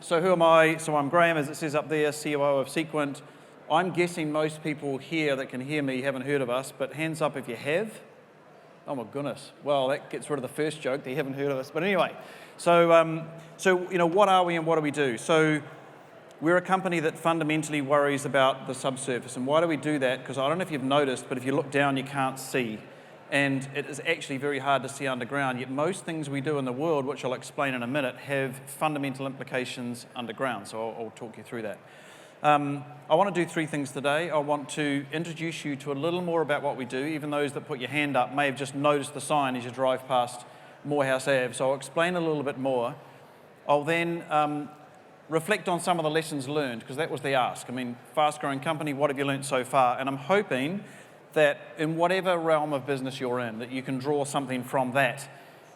So who am I? So I'm Graham, as it says up there, COO of Seequent. I'm guessing most people here that can hear me haven't heard of us, but hands up if you have. Oh my goodness. Well, that gets rid of the first joke that you haven't heard of us. But anyway, so what are we and what do we do? So we're a company that fundamentally worries about the subsurface. And why do we do that? Because I don't know if you've noticed, but if you look down, you can't see. And it is actually very hard to see underground, yet most things we do in the world, which I'll explain in a minute, have fundamental implications underground. So I'll talk you through that. I want to do three things today. I want to introduce you to a little more about what we do. Even those that put your hand up may have just noticed the sign as you drive past Morehouse Ave. So I'll explain a little bit more. I'll then reflect on some of the lessons learned, because that was the ask. I mean, fast-growing company, what have you learned so far? And I'm hoping that in whatever realm of business you're in, that you can draw something from that.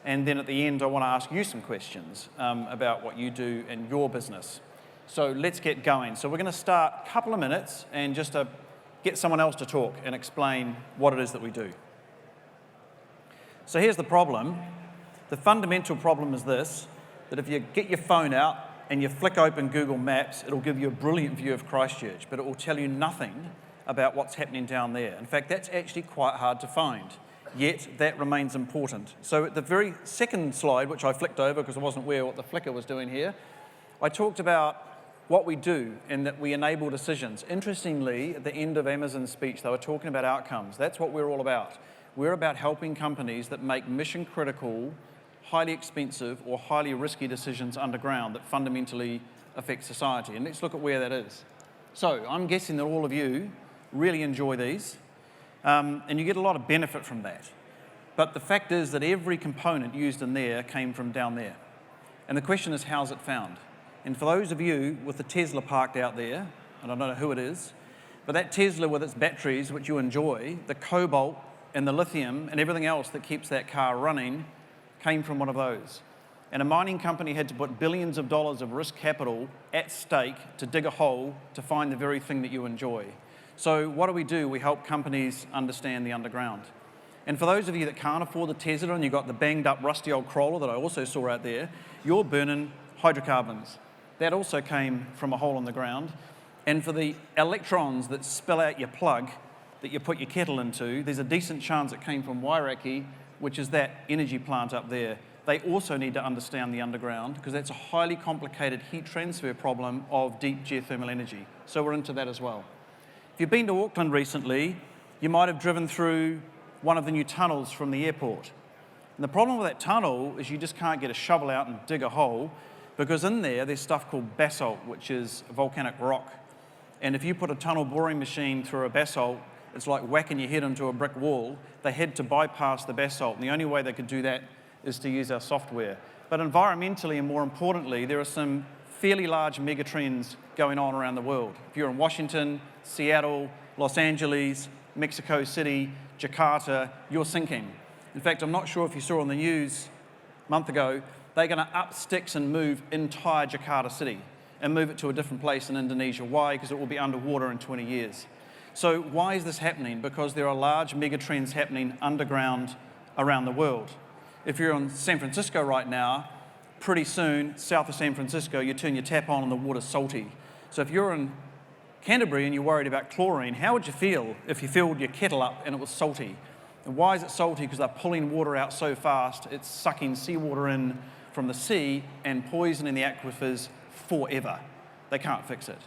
And then at the end, I want to ask you some questions about what you do in your business. So let's get going. So we're going to start a couple of minutes and just get someone else to talk and explain what it is that we do. So here's the problem. The fundamental problem is this, that if you get your phone out and you flick open Google Maps, it'll give you a brilliant view of Christchurch, but it will tell you nothing about what's happening down there. In fact, that's actually quite hard to find, yet that remains important. So at the very second slide, which I flicked over because I wasn't aware what the flicker was doing here, I talked about what we do and that we enable decisions. Interestingly, at the end of Amazon's speech, they were talking about outcomes. That's what we're all about. We're about helping companies that make mission-critical, highly expensive or highly risky decisions underground that fundamentally affect society. And let's look at where that is. So I'm guessing that all of you really enjoy these, and you get a lot of benefit from that. But the fact is that every component used in there came from down there. And the question is, how's it found? And for those of you with the Tesla parked out there, and I don't know who it is, but that Tesla with its batteries, which you enjoy, the cobalt and the lithium and everything else that keeps that car running, came from one of those. And a mining company had to put billions of dollars of risk capital at stake to dig a hole to find the very thing that you enjoy. So what do? We help companies understand the underground. And for those of you that can't afford the Tesla and you've got the banged up rusty old crawler that I also saw out there, you're burning hydrocarbons. That also came from a hole in the ground. And for the electrons that spill out your plug that you put your kettle into, there's a decent chance it came from Wairaki, which is that energy plant up there. They also need to understand the underground because that's a highly complicated heat transfer problem of deep geothermal energy. So we're into that as well. If you've been to Auckland recently, you might have driven through one of the new tunnels from the airport. And the problem with that tunnel is you just can't get a shovel out and dig a hole because in there's stuff called basalt, which is volcanic rock. And if you put a tunnel boring machine through a basalt, it's like whacking your head into a brick wall. They had to bypass the basalt, and the only way they could do that is to use our software. But environmentally, and more importantly, there are some fairly large megatrends going on around the world. If you're in Washington, Seattle, Los Angeles, Mexico City, Jakarta, you're sinking. In fact, I'm not sure if you saw on the news a month ago, they're going to up sticks and move entire Jakarta city and move it to a different place in Indonesia. Why? Because it will be underwater in 20 years. So why is this happening? Because there are large megatrends happening underground around the world. If you're in San Francisco right now, pretty soon, south of San Francisco, you turn your tap on and the water's salty. So if you're in Canterbury and you're worried about chlorine, how would you feel if you filled your kettle up and it was salty? And why is it salty? Because they're pulling water out so fast, it's sucking seawater in from the sea and poisoning the aquifers forever. They can't fix it.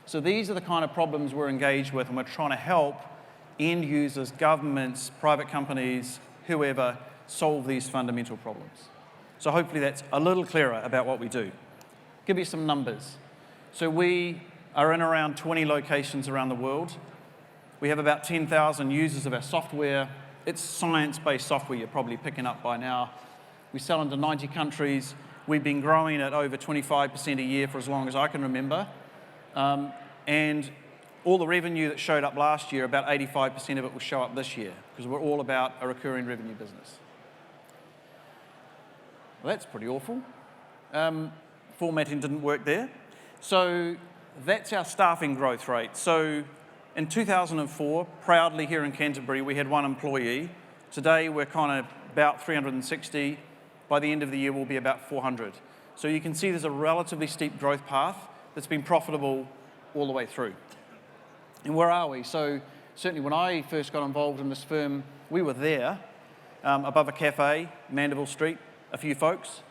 So these are the kind of problems we're engaged with, and we're trying to help end users, governments, private companies, whoever, solve these fundamental problems. So hopefully that's a little clearer about what we do. Give you some numbers. So we are in around 20 locations around the world. We have about 10,000 users of our software. It's science-based software you're probably picking up by now. We sell into 90 countries. We've been growing at over 25% a year for as long as I can remember. And all the revenue that showed up last year, about 85% of it will show up this year because we're all about a recurring revenue business. Well, that's pretty awful. Formatting didn't work there. So that's our staffing growth rate. So in 2004, proudly here in Canterbury, we had 1 employee. Today, we're kind of about 360. By the end of the year, we'll be about 400. So you can see there's a relatively steep growth path that's been profitable all the way through. And where are we? So certainly when I first got involved in this firm, we were there, above a cafe, Mandeville Street, a few folks.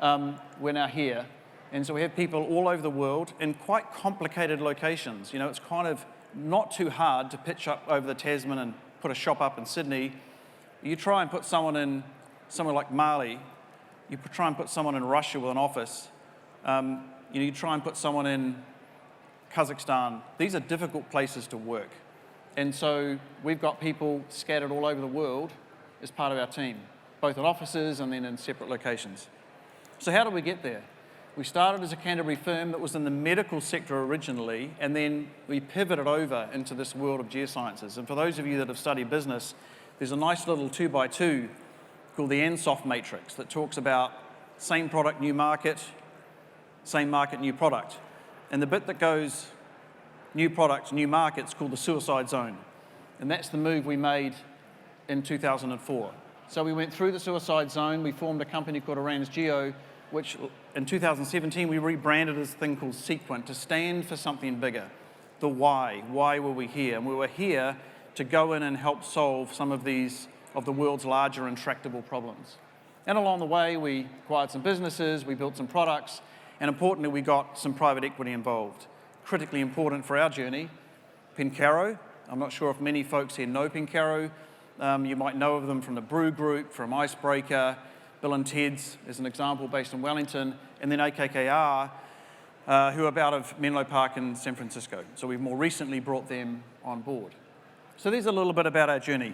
We're now here. And so we have people all over the world in quite complicated locations. You know, it's kind of not too hard to pitch up over the Tasman and put a shop up in Sydney. You try and put someone in somewhere like Mali, you try and put someone in Russia with an office, you try and put someone in Kazakhstan. These are difficult places to work. And so we've got people scattered all over the world as part of our team, both in offices and then in separate locations. So how did we get there? We started as a Canterbury firm that was in the medical sector originally, and then we pivoted over into this world of geosciences. And for those of you that have studied business, there's a nice little 2x2 called the ANSOF matrix that talks about same product, new market, same market, new product. And the bit that goes new product, new market is called the suicide zone. And that's the move we made in 2004. So we went through the suicide zone, we formed a company called Iran's Geo, which in 2017 we rebranded as a thing called Seequent to stand for something bigger. The why. Why were we here? And we were here to go in and help solve some of these of the world's larger intractable problems. And along the way, we acquired some businesses, we built some products, and importantly, we got some private equity involved. Critically important for our journey, Pincaro. I'm not sure if many folks here know Pincaro. You might know of them from the Brew Group, from Icebreaker, Bill and Ted's is an example based in Wellington, and then AKKR, who are out of Menlo Park in San Francisco. So we've more recently brought them on board. So there's a little bit about our journey.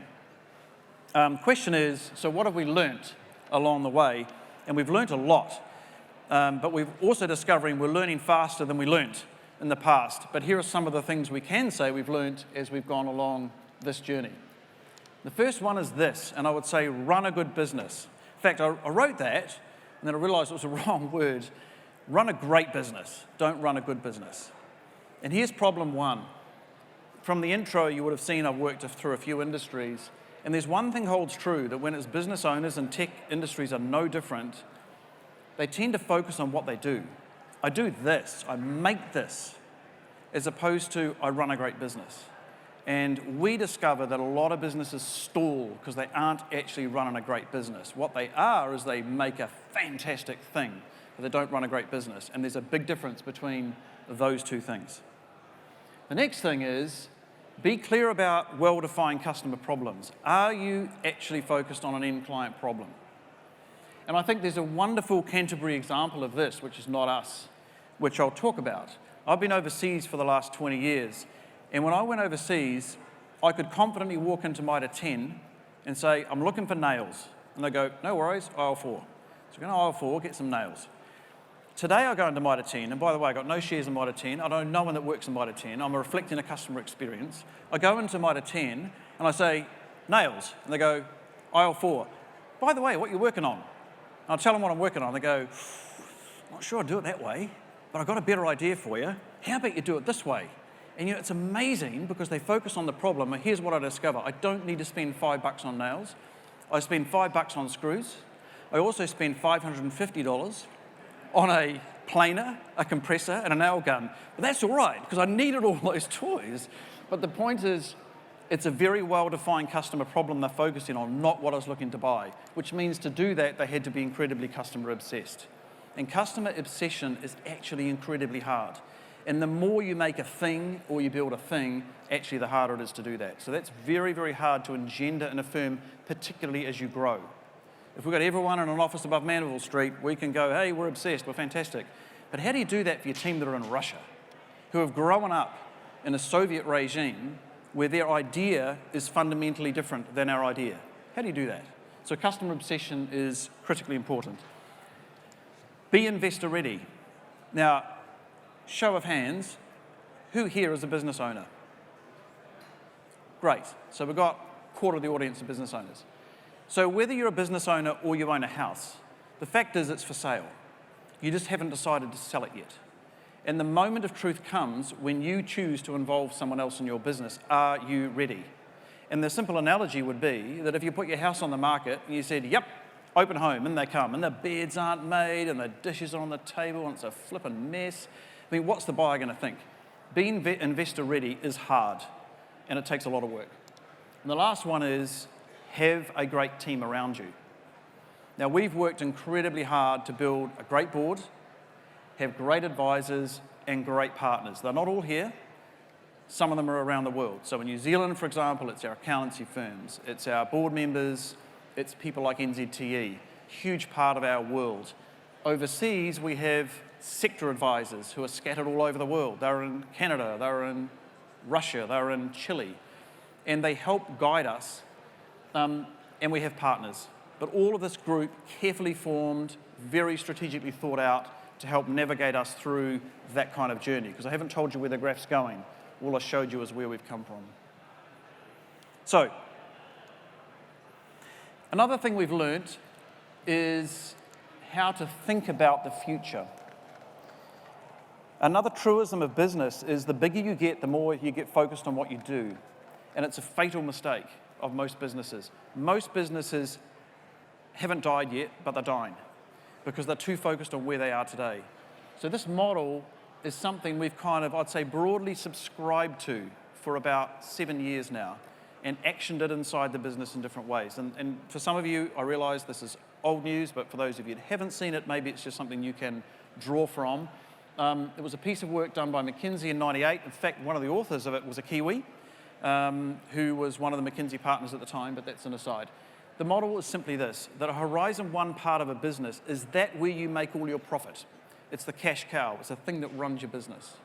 Question is, so what have we learnt along the way? And we've learnt a lot, but we're also discovering we're learning faster than we learnt in the past. But here are some of the things we can say we've learnt as we've gone along this journey. The first one is this, and I would say run a good business. In fact, I wrote that, and then I realised it was a wrong word. Run a great business, don't run a good business. And here's problem one. From the intro, you would have seen I've worked through a few industries, and there's one thing holds true, that when it's business owners, and tech industries are no different, they tend to focus on what they do. I do this, I make this, as opposed to I run a great business. And we discover that a lot of businesses stall because they aren't actually running a great business. What they are is they make a fantastic thing, but they don't run a great business. And there's a big difference between those two things. The next thing is, be clear about well-defined customer problems. Are you actually focused on an end client problem? And I think there's a wonderful Canterbury example of this, which is not us, which I'll talk about. I've been overseas for the last 20 years. And when I went overseas, I could confidently walk into Mitre 10 and say, I'm looking for nails. And they go, no worries, aisle 4. So I go to aisle 4, get some nails. Today I go into Mitre 10, and by the way, I've got no shares in Mitre 10. I know no one that works in Mitre 10. I'm reflecting a customer experience. I go into Mitre 10 and I say, nails. And they go, aisle 4. By the way, what are you working on? And I'll tell them what I'm working on. They go, not sure I'd do it that way, but I've got a better idea for you. How about you do it this way? And you know, it's amazing because they focus on the problem. And here's what I discover. I don't need to spend $5 on nails. I spend $5 on screws. I also spend $550 on a planer, a compressor, and a nail gun. But that's all right, because I needed all those toys. But the point is, it's a very well-defined customer problem they're focusing on, not what I was looking to buy, which means to do that, they had to be incredibly customer-obsessed. And customer obsession is actually incredibly hard. And the more you make a thing or you build a thing, actually the harder it is to do that. So that's very, very hard to engender in a firm, particularly as you grow. If we've got everyone in an office above Mandeville Street, we can go, hey, we're obsessed, we're fantastic. But how do you do that for your team that are in Russia, who have grown up in a Soviet regime where their idea is fundamentally different than our idea? How do you do that? So customer obsession is critically important. Be investor ready. Now, show of hands, who here is a business owner? Great. So we've got a quarter of the audience of business owners. So whether you're a business owner or you own a house, the fact is it's for sale. You just haven't decided to sell it yet. And the moment of truth comes when you choose to involve someone else in your business. Are you ready? And the simple analogy would be that if you put your house on the market and you said, yep, open home, in they come, and the beds aren't made, and the dishes are on the table, and it's a flippin' mess. I mean, what's the buyer going to think? Being investor ready is hard, and it takes a lot of work. And the last one is have a great team around you. Now, we've worked incredibly hard to build a great board, have great advisors, and great partners. They're not all here. Some of them are around the world. So in New Zealand, for example, it's our accountancy firms, it's our board members, it's people like NZTE, huge part of our world. Overseas, we have sector advisors who are scattered all over the world. They're in Canada, they're in Russia, they're in Chile, and they help guide us, and we have partners. But all of this group, carefully formed, very strategically thought out to help navigate us through that kind of journey, because I haven't told you where the graph's going. All I showed you is where we've come from. So, another thing we've learnt is how to think about the future. Another truism of business is the bigger you get, the more you get focused on what you do. And it's a fatal mistake of most businesses. Most businesses haven't died yet, but they're dying because they're too focused on where they are today. So this model is something we've kind of, I'd say, broadly subscribed to for about 7 years now and actioned it inside the business in different ways. And for some of you, I realise this is old news, but for those of you that haven't seen it, maybe it's just something you can draw from. It was a piece of work done by McKinsey in '98. In fact, one of the authors of it was a Kiwi who was one of the McKinsey partners at the time, but that's an aside. The model is simply this, that a Horizon 1 part of a business is that where you make all your profit. It's the cash cow. It's the thing that runs your business.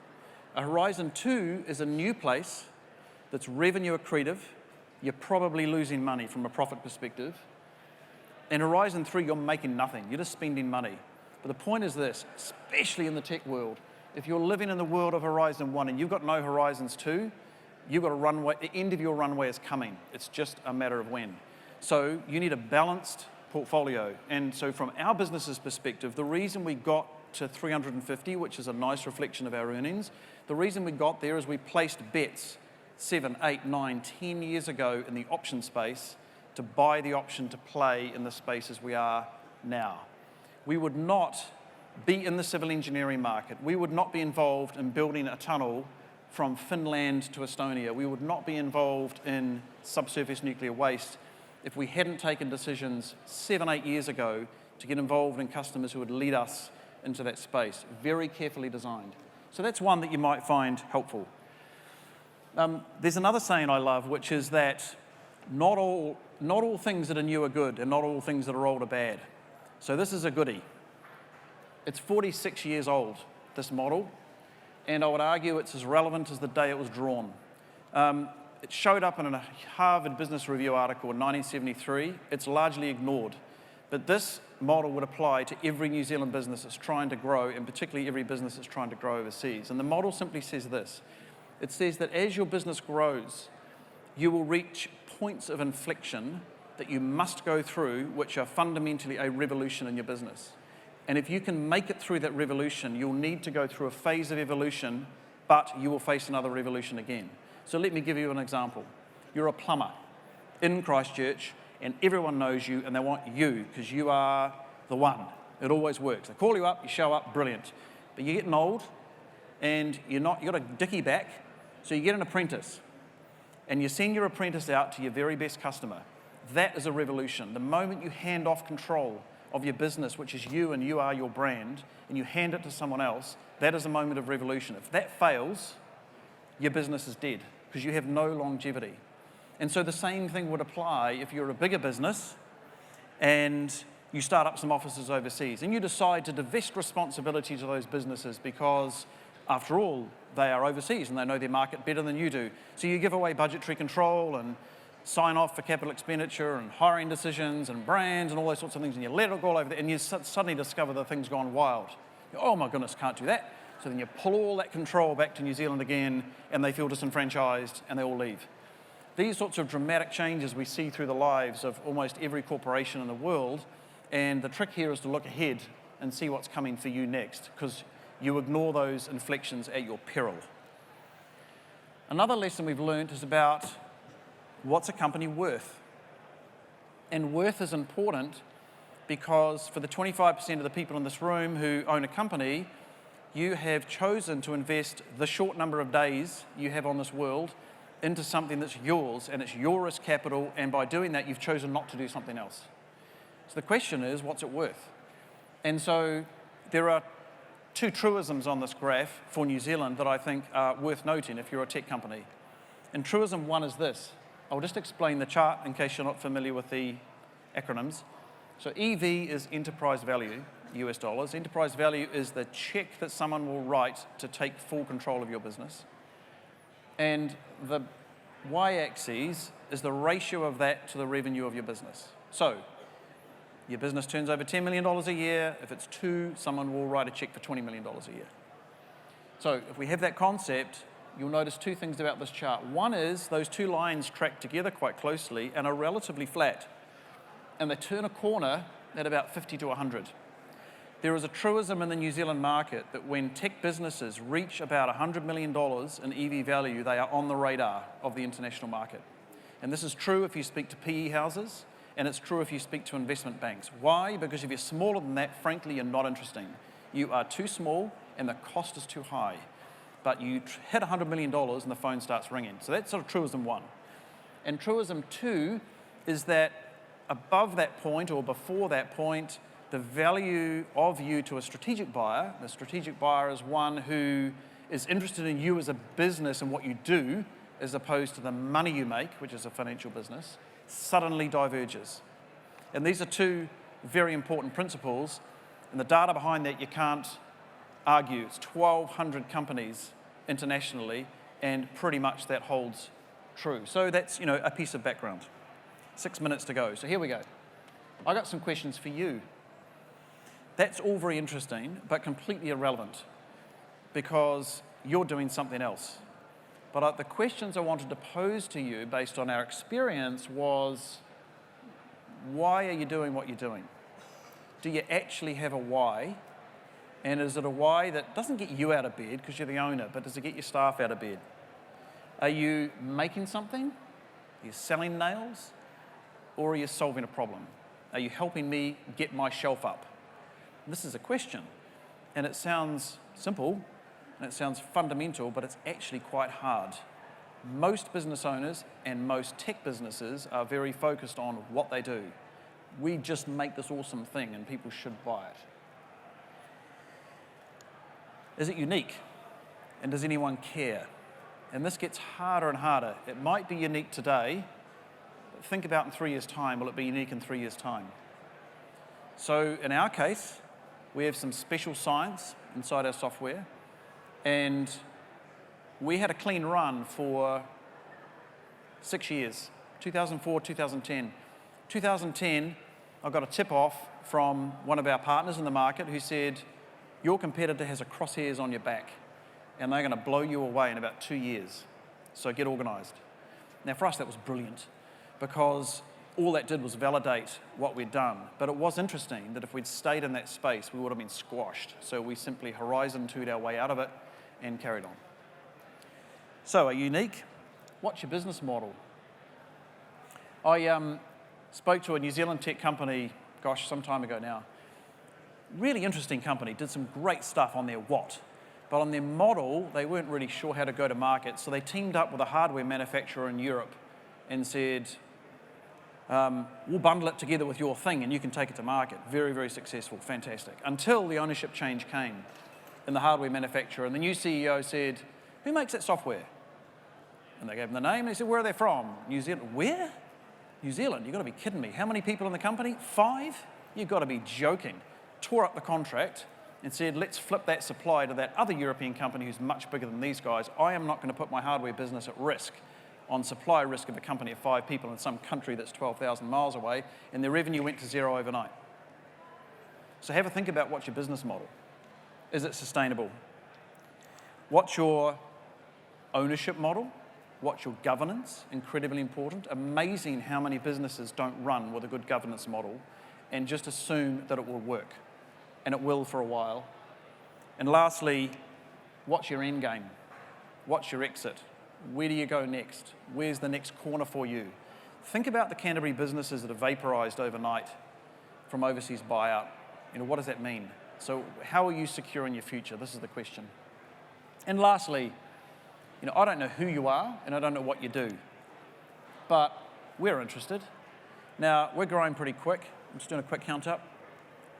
A Horizon 2 is a new place that's revenue accretive. You're probably losing money from a profit perspective. In Horizon 3, you're making nothing. You're just spending money. But the point is this, especially in the tech world, if you're living in the world of Horizon 1 and you've got no Horizons 2, you've got a runway, the end of your runway is coming. It's just a matter of when. So you need a balanced portfolio. And so from our business's perspective, the reason we got to 350, which is a nice reflection of our earnings, the reason we got there is we placed bets 7, 8, 9, 10 years ago in the option space to buy the option to play in the space as we are now. We would not be in the civil engineering market. We would not be involved in building a tunnel from Finland to Estonia. We would not be involved in subsurface nuclear waste if we hadn't taken decisions 7, 8 years ago to get involved in customers who would lead us into that space, very carefully designed. So that's one that you might find helpful. There's another saying I love, which is that not all things that are new are good, and not all things that are old are bad. So this is a goodie. It's 46 years old, this model, and I would argue it's as relevant as the day it was drawn. It showed up in a Harvard Business Review article in 1973. It's largely ignored. But this model would apply to every New Zealand business that's trying to grow, and particularly every business that's trying to grow overseas. And the model simply says this. It says that as your business grows, you will reach points of inflection that you must go through, which are fundamentally a revolution in your business. And if you can make it through that revolution, you'll need to go through a phase of evolution, but you will face another revolution again. So let me give you an example. You're a plumber in Christchurch, and everyone knows you, and they want you because you are the one. It always works. They call you up, you show up, brilliant. But you're getting old, and you've got a dicky back, so you get an apprentice, and you send your apprentice out to your very best customer. That is a revolution. The moment you hand off control of your business, which is you and you are your brand, and you hand it to someone else, that is a moment of revolution. If that fails, your business is dead because you have no longevity. And so the same thing would apply if you're a bigger business and you start up some offices overseas and you decide to divest responsibility to those businesses because, after all, they are overseas and they know their market better than you do. So you give away budgetary control and sign off for capital expenditure and hiring decisions and brands and all those sorts of things, and you let it go all over there, and you suddenly discover the thing's gone wild. Oh my goodness, can't do that. So then you pull all that control back to New Zealand again, and they feel disenfranchised, and they all leave. These sorts of dramatic changes we see through the lives of almost every corporation in the world, and the trick here is to look ahead and see what's coming for you next, because you ignore those inflections at your peril. Another lesson we've learned is about what's a company worth? And worth is important because for the 25% of the people in this room who own a company, you have chosen to invest the short number of days you have on this world into something that's yours, and it's your risk capital, and by doing that, you've chosen not to do something else. So the question is, what's it worth? And so there are two truisms on this graph for New Zealand that I think are worth noting if you're a tech company. And truism one is this. I'll just explain the chart in case you're not familiar with the acronyms. So EV is enterprise value, US dollars. Enterprise value is the check that someone will write to take full control of your business. And the y-axis is the ratio of that to the revenue of your business. So your business turns over $10 million a year. If it's 2, someone will write a check for $20 million a year. So if we have that concept, you'll notice two things about this chart. One is those two lines track together quite closely and are relatively flat. And they turn a corner at about 50 to 100. There is a truism in the New Zealand market that when tech businesses reach about $100 million in EV value, they are on the radar of the international market. And this is true if you speak to PE houses, and it's true if you speak to investment banks. Why? Because if you're smaller than that, frankly, you're not interesting. You are too small, and the cost is too high. But you hit $100 million, and the phone starts ringing. So that's sort of truism one. And truism two is that above that point or before that point, the value of you to a strategic buyer, the strategic buyer is one who is interested in you as a business and what you do, as opposed to the money you make, which is a financial business, suddenly diverges. And these are two very important principles, and the data behind that you can't argue. It's 1,200 companies internationally, and pretty much that holds true. So that's, a piece of background. 6 minutes to go. So here we go. I got some questions for you. That's all very interesting, but completely irrelevant because you're doing something else. But the questions I wanted to pose to you based on our experience was, why are you doing what you're doing? Do you actually have a why? And is it a why that doesn't get you out of bed because you're the owner, but does it get your staff out of bed? Are you making something? Are you selling nails? Or are you solving a problem? Are you helping me get my shelf up? This is a question, and it sounds simple, and it sounds fundamental, but it's actually quite hard. Most business owners and most tech businesses are very focused on what they do. We just make this awesome thing, and people should buy it. Is it unique? And does anyone care? And this gets harder and harder. It might be unique today, but think about in 3 years' time, will it be unique in 3 years' time? So in our case, we have some special science inside our software, and we had a clean run for 6 years, 2004, 2010. 2010, I got a tip-off from one of our partners in the market who said, your competitor has a crosshairs on your back, and they're going to blow you away in about 2 years. So get organised. Now, for us, that was brilliant, because all that did was validate what we'd done. But it was interesting that if we'd stayed in that space, we would have been squashed. So we simply horizon-two'd our way out of it and carried on. So, are you unique? What's your business model? I spoke to a New Zealand tech company, some time ago now. Really interesting company, did some great stuff on their what. But on their model, they weren't really sure how to go to market. So they teamed up with a hardware manufacturer in Europe and said, we'll bundle it together with your thing and you can take it to market. Very, very successful, fantastic. Until the ownership change came in the hardware manufacturer, and the new CEO said, who makes that software? And they gave him the name, and he said, where are they from? New Zealand. Where? New Zealand, you've got to be kidding me. How many people in the company? 5? You've got to be joking. Tore up the contract and said, let's flip that supply to that other European company who's much bigger than these guys. I am not going to put my hardware business at risk on supply risk of a company of 5 people in some country that's 12,000 miles away, and their revenue went to zero overnight. So have a think about what's your business model. Is it sustainable? What's your ownership model? What's your governance? Incredibly important. Amazing how many businesses don't run with a good governance model and just assume that it will work. And it will for a while. And lastly, what's your end game? What's your exit? Where do you go next? Where's the next corner for you? Think about the Canterbury businesses that have vaporised overnight. from overseas buyout. What does that mean? So how are you secure in your future? This is the question. And lastly, I don't know who you are and I don't know what you do, but we're interested. Now, we're growing pretty quick. I'm just doing a quick count up.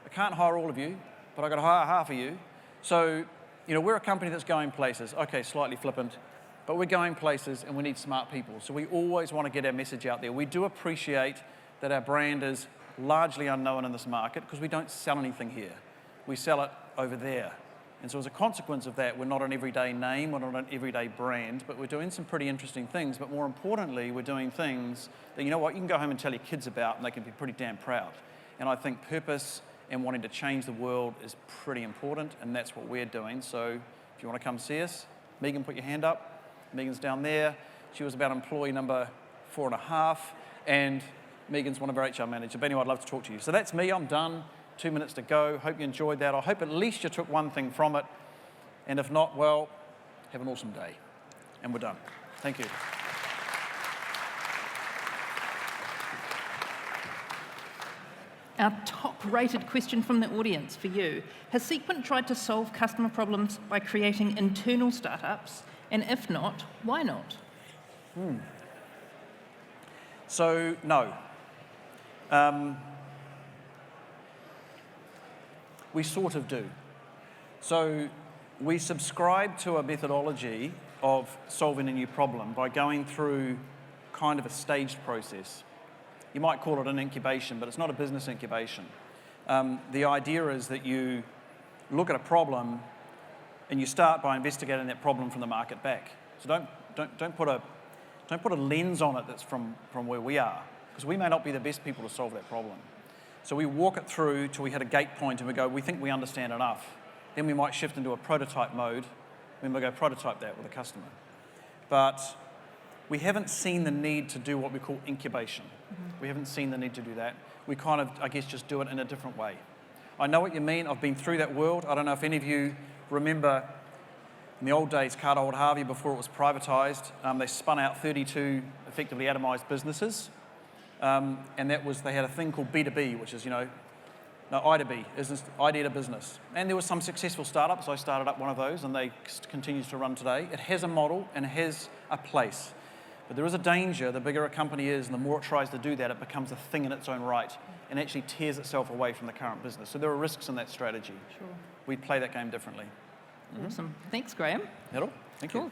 I can't hire all of you, but I've got to hire half of you. So, we're a company that's going places. Okay, slightly flippant, but we're going places and we need smart people. So we always want to get our message out there. We do appreciate that our brand is largely unknown in this market because we don't sell anything here. We sell it over there. And so as a consequence of that, we're not an everyday name, we're not an everyday brand, but we're doing some pretty interesting things. But more importantly, we're doing things that, you can go home and tell your kids about and they can be pretty damn proud. And I think purpose and wanting to change the world is pretty important, and that's what we're doing. So if you want to come see us, Megan, put your hand up. Megan's down there. She was about employee number 4.5, and Megan's one of our HR managers. But anyway, I'd love to talk to you. So that's me, I'm done. 2 minutes to go. Hope you enjoyed that. I hope at least you took one thing from it. And if not, well, have an awesome day. And we're done. Thank you. Our top-rated question from the audience for you. Has Seequent tried to solve customer problems by creating internal startups? And if not, why not? So, no. We sort of do. So we subscribe to a methodology of solving a new problem by going through kind of a staged process. You might call it an incubation, but it's not a business incubation. The idea is that you look at a problem and you start by investigating that problem from the market back. So don't put a lens on it that's from where we are, because we may not be the best people to solve that problem. So we walk it through till we hit a gate point and we go, we think we understand enough. Then we might shift into a prototype mode, then we'll go prototype that with a customer. But we haven't seen the need to do what we call incubation. We haven't seen the need to do that. We kind of, I guess, just do it in a different way. I know what you mean. I've been through that world. I don't know if any of you remember in the old days, Carter Holt Harvey, before it was privatised, they spun out 32 effectively atomised businesses. And that was, they had a thing called B2B, which is, I to B, idea to business. And there were some successful startups. I started up one of those, and they continues to run today. It has a model and it has a place. But there is a danger, the bigger a company is and the more it tries to do that, it becomes a thing in its own right and actually tears itself away from the current business. So there are risks in that strategy. Sure. We play that game differently. Awesome. Thanks, Graham. That'll. Thank you. Cool.